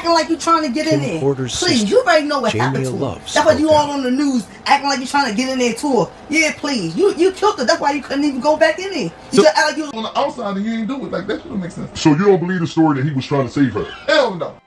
acting like you're trying to get in there. Porter's Please, sister, you already know what happened to Gmail her. That's why you all on the news acting like you're trying to get in there to her. Yeah, please. You killed her. That's why you couldn't even go back in there. You just act like you was on the outside and you ain't do it. Like, that shouldn't make sense. So you don't believe the story that he was trying to save her? Hell no.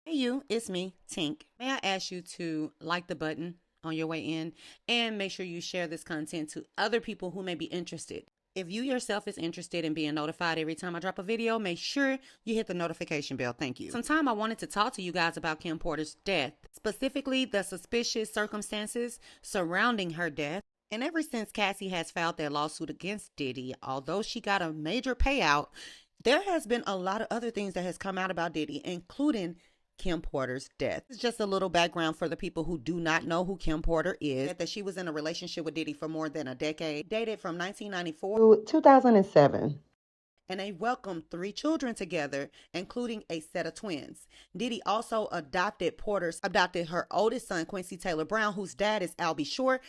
Hey you, it's me, Tink. May I ask you to like the button on your way in and make sure you share this content to other people who may be interested. If you yourself is interested in being notified every time I drop a video, make sure you hit the notification bell. Thank you. Sometime I wanted to talk to you guys about Kim Porter's death, specifically the suspicious circumstances surrounding her death. And ever since Cassie has filed that lawsuit against Diddy, although she got a major payout, there has been a lot of other things that has come out about Diddy, including Kim Porter's death. It's just a little background for the people who do not know who Kim Porter is. That she was in a relationship with Diddy for more than a decade, dated from 1994 to 2007. and they welcomed 3 children together, including a set of twins. Diddy also adopted her oldest son, Quincy Taylor Brown, whose dad is Albie Shore.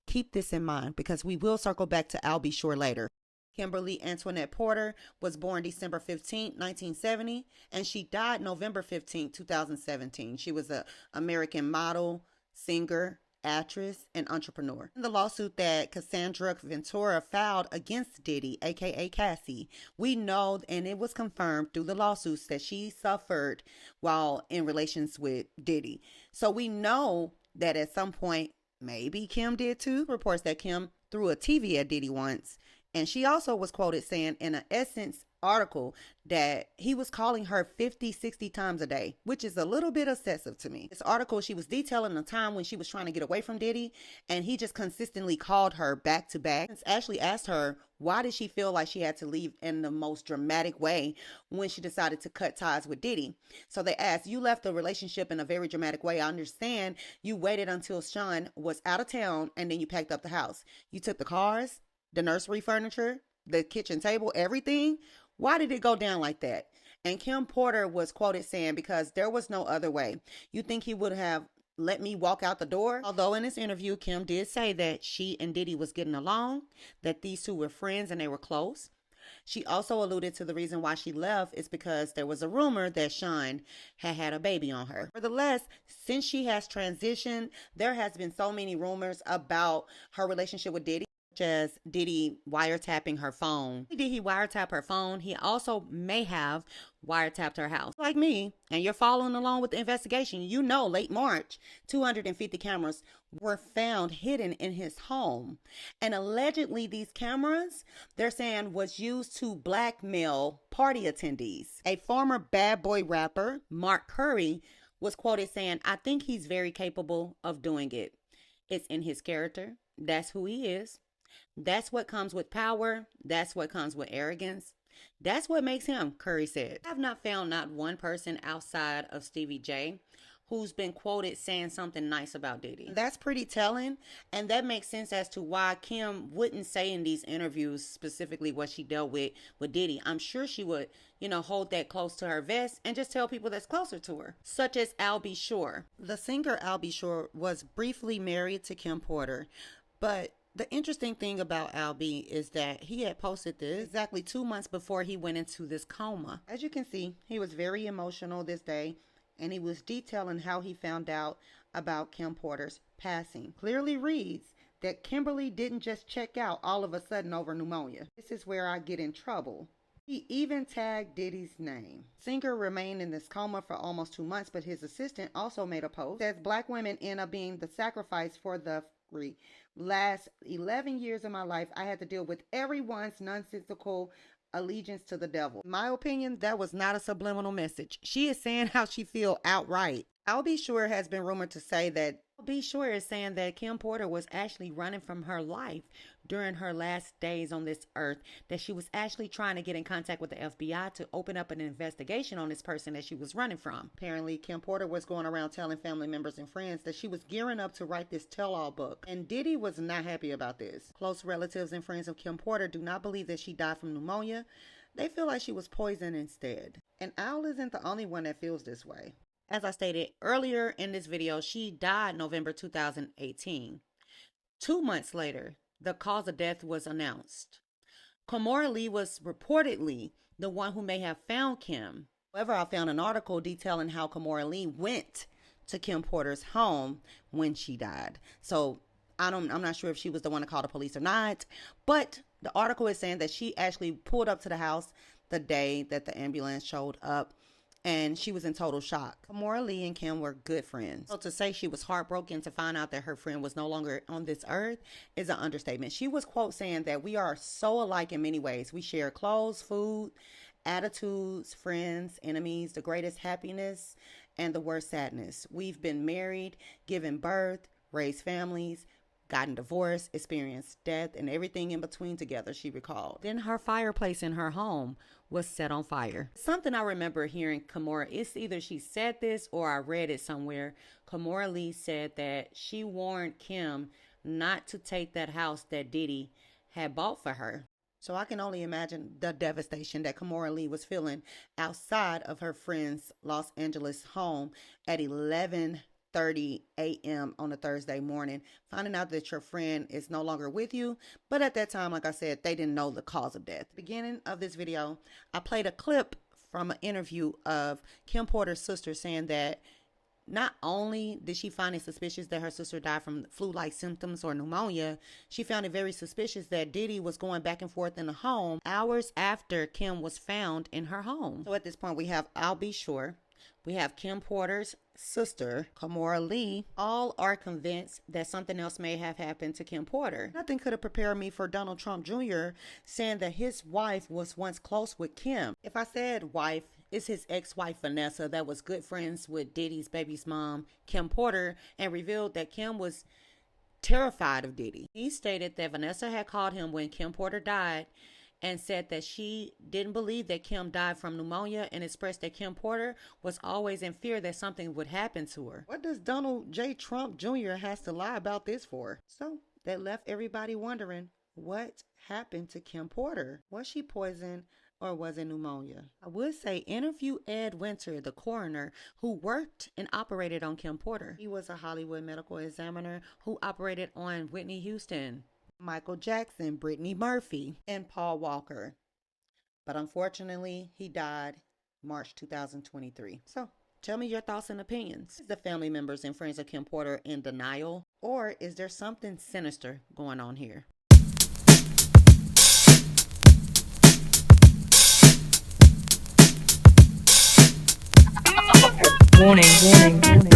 Keep this in mind because we will circle back to Albie Shore later. Kimberly Antoinette Porter was born December 15, 1970, and she died November 15, 2017. She was an American model, singer, actress, and entrepreneur. In the lawsuit that Cassandra Ventura filed against Diddy, aka Cassie, we know, and it was confirmed through the lawsuits, that she suffered while in relations with Diddy. So we know that at some point, maybe Kim did too. Reports that Kim threw a TV at Diddy once. And she also was quoted saying in an Essence article that he was calling her 50, 60 times a day, which is a little bit excessive to me. This article, she was detailing the time when she was trying to get away from Diddy, and he just consistently called her back to back. Ashley asked her, why did she feel like she had to leave in the most dramatic way when she decided to cut ties with Diddy? So they asked, you left the relationship in a very dramatic way. I understand you waited until Sean was out of town and then you packed up the house. You took the cars, the nursery furniture, the kitchen table, everything. Why did it go down like that? And Kim Porter was quoted saying, because there was no other way. You think he would have let me walk out the door? Although in this interview, Kim did say that she and Diddy was getting along, that these two were friends and they were close. She also alluded to the reason why she left is because there was a rumor that Sean had a baby on her. Nevertheless, since she has transitioned, there has been so many rumors about her relationship with Diddy, as Diddy wiretapping her phone. Did he wiretap her phone? He also may have wiretapped her house. Like me, and you're following along with the investigation, you know late March, 250 cameras were found hidden in his home. And allegedly these cameras, they're saying, was used to blackmail party attendees. A former bad boy rapper, Mark Curry, was quoted saying, I think he's very capable of doing it. It's in his character. That's who he is. That's what comes with power. That's what comes with arrogance. That's what makes him, Curry said. I have not found not one person outside of Stevie J who's been quoted saying something nice about Diddy. That's pretty telling, and that makes sense as to why Kim wouldn't say in these interviews specifically what she dealt with Diddy. I'm sure she would, hold that close to her vest and just tell people that's closer to her, such as Albie Shore. The singer Albie Shore was briefly married to Kim Porter, but the interesting thing about Albie is that he had posted this exactly 2 months before he went into this coma. As you can see, he was very emotional this day, and he was detailing how he found out about Kim Porter's passing. Clearly reads that Kimberly didn't just check out all of a sudden over pneumonia. This is where I get in trouble. He even tagged Diddy's name. Singer remained in this coma for almost 2 months, but his assistant also made a post that says black women end up being the sacrifice for the free. Last 11 years of my life, I had to deal with everyone's nonsensical allegiance to the devil. In my opinion, that was not a subliminal message. She is saying how she feel outright. Albie Shore has been rumored to say that Albie Shore is saying that Kim Porter was actually running from her life during her last days on this earth, that she was actually trying to get in contact with the FBI to open up an investigation on this person that she was running from. Apparently, Kim Porter was going around telling family members and friends that she was gearing up to write this tell-all book, and Diddy was not happy about this. Close relatives and friends of Kim Porter do not believe that she died from pneumonia. They feel like she was poisoned instead. And Al isn't the only one that feels this way. As I stated earlier in this video, she died November 2018. 2 months later, the cause of death was announced. Kamora Lee was reportedly the one who may have found Kim. However, I found an article detailing how Kimora Lee went to Kim Porter's home when she died. So I'm not sure if she was the one to call the police or not, but the article is saying that she actually pulled up to the house the day that the ambulance showed up, and she was in total shock. Kimora Lee and Kim were good friends. So to say she was heartbroken to find out that her friend was no longer on this earth is an understatement. She was, quote, saying that we are so alike in many ways. We share clothes, food, attitudes, friends, enemies, the greatest happiness, and the worst sadness. We've been married, given birth, raised families, gotten divorced, experienced death, and everything in between together, she recalled. Then her fireplace in her home was set on fire. Something I remember hearing Kimora, it's either she said this or I read it somewhere. Kimora Lee said that she warned Kim not to take that house that Diddy had bought for her. So I can only imagine the devastation that Kimora Lee was feeling outside of her friend's Los Angeles home at 11:30 a.m. on a Thursday morning, finding out that your friend is no longer with you. But at that time, like I said, they didn't know the cause of death. Beginning of this video, I played a clip from an interview of Kim Porter's sister saying that not only did she find it suspicious that her sister died from flu-like symptoms or pneumonia, she found it very suspicious that Diddy was going back and forth in the home hours after Kim was found in her home. So at this point, we have I'll Be Sure. We have Kim Porter's sister, Kimora Lee. All are convinced that something else may have happened to Kim Porter. Nothing could have prepared me for Donald Trump Jr. saying that his wife was once close with Kim. If I said wife, it's his ex-wife Vanessa that was good friends with Diddy's baby's mom, Kim Porter, and revealed that Kim was terrified of Diddy. He stated that Vanessa had called him when Kim Porter died and said that she didn't believe that Kim died from pneumonia, and expressed that Kim Porter was always in fear that something would happen to her. What does Donald J. Trump Jr. has to lie about this for? So that left everybody wondering what happened to Kim Porter. Was she poisoned or was it pneumonia? I would say interview Ed Winter, the coroner who worked and operated on Kim Porter. He was a Hollywood medical examiner who operated on Whitney Houston, Michael Jackson, Brittany Murphy, and Paul Walker. But unfortunately, he died March 2023. So tell me your thoughts and opinions. Is the family members and friends of Kim Porter in denial, or is there something sinister going on here? Warning, warning, warning.